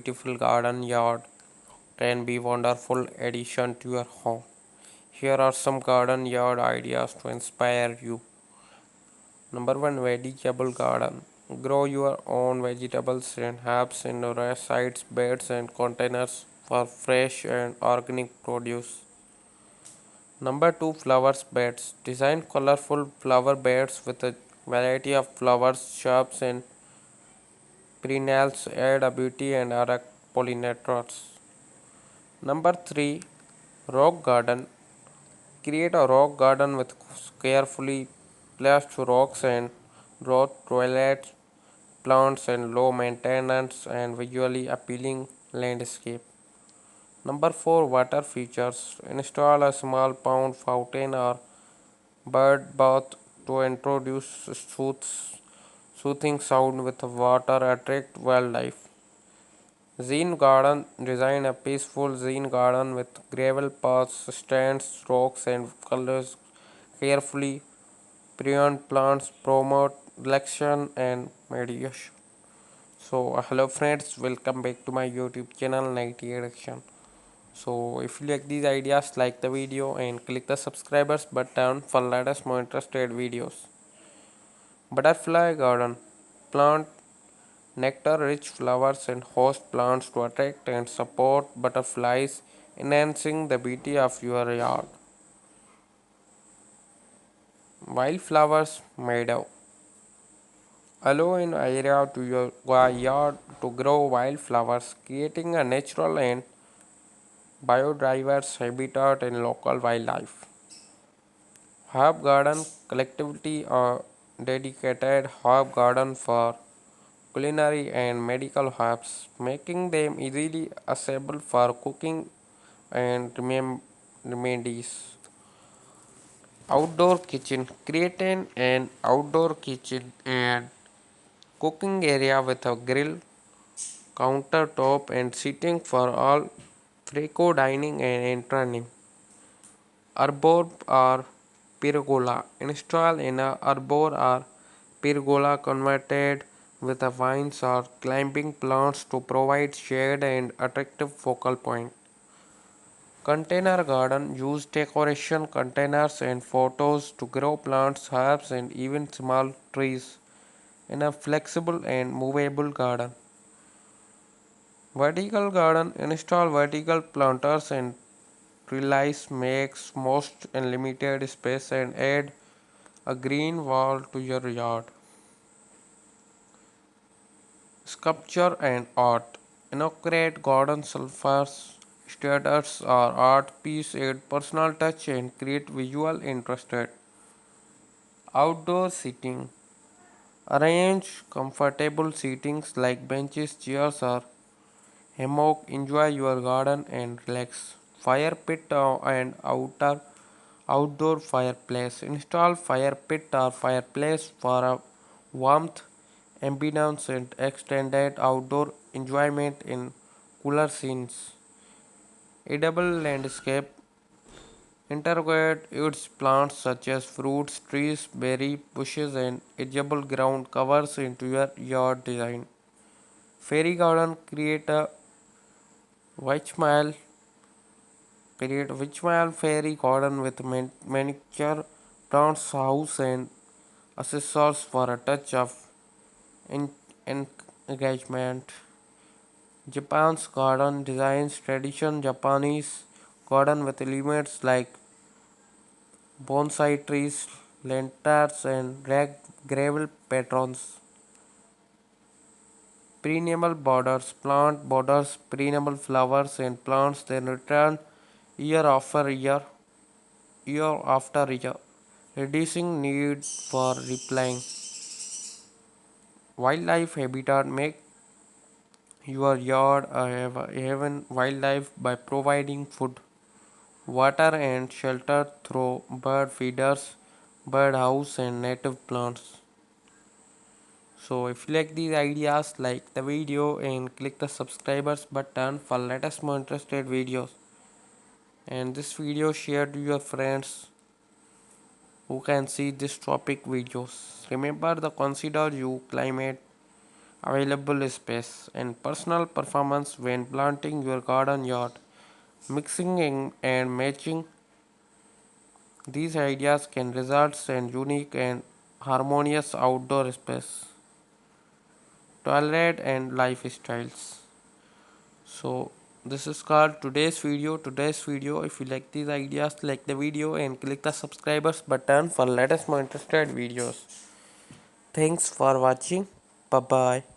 beautiful garden yard can be wonderful addition to your home. Here are some garden yard ideas to inspire you. Number 1, vegetable garden. Grow your own vegetables and herbs in raised beds and containers for fresh and organic produce. Number 2, flowers beds. Design colorful flower beds with a variety of flowers, shrubs and perennials add a beauty and attract pollinators. Number 3, rock garden. Create a rock garden with carefully placed rocks and grow toilets, plants and low maintenance and visually appealing landscape. Number 4, water features. Install a small pond, fountain or bird bath to introduce soothing sound with water, attract wildlife. Zen garden. Design a peaceful zen garden with gravel paths, stands, rocks and colors carefully. Prevent plants, promote relaxation and meditation. So hello friends, welcome back to my YouTube channel 90 Addiction. So if you like these ideas, like the video and click the subscribers button for latest more interested videos. Butterfly garden. Plant nectar rich flowers and host plants to attract and support butterflies, enhancing the beauty of your yard. Wildflowers meadow. Allow an area to your yard to grow wildflowers, creating a natural and biodiverse habitat and local wildlife. Herb garden collectivity a dedicated herb garden for culinary and medical herbs, making them easily accessible for cooking and remedies. Outdoor kitchen. Create an outdoor kitchen and cooking area with a grill, countertop, and seating for all freco dining and entertaining. Arbor or pergola. Install in a arbor or pergola converted with a vines or climbing plants to provide shade and attractive focal point. Container garden. Use decoration containers and photos to grow plants, herbs, and even small trees in a flexible and movable garden. Vertical garden. Install vertical planters and trellis makes most unlimited space and add a green wall to your yard. Sculpture and art. Inaugurate garden sulfurs, status or art piece add personal touch and create visual interest. Outdoor seating. Arrange comfortable seatings like benches, chairs or hammock. Enjoy your garden and relax. Fire pit and outdoor fireplace. Install fire pit or fireplace for a warmth, ambience and extended outdoor enjoyment in cooler scenes. Edible landscape. Integrate its plants such as fruits, trees, berry bushes and edible ground covers into your yard design. Fairy garden. Create a fairy garden with miniature plants, house and accessories for a touch of en- engagement. Japan's garden designs tradition Japanese garden with elements like bonsai trees, lanterns, and gravel patterns. Perennial borders, plant borders, perennial flowers and plants then return year after year, reducing need for replying. Wildlife habitat. Make your yard a haven wildlife by providing food, water and shelter through bird feeders, bird house and native plants. So if you like these ideas, like the video and click the subscribers button for latest more interested videos. And this video share to your friends who can see this topic videos. Remember the consider you climate available space, and personal performance when planting your garden yard. Mixing and matching these ideas can result in unique and harmonious outdoor space, toilet and lifestyles. So this is called today's video. Today's video. If you like these ideas, like the video and click the subscribers button for latest more interested videos. Thanks for watching. Bye bye.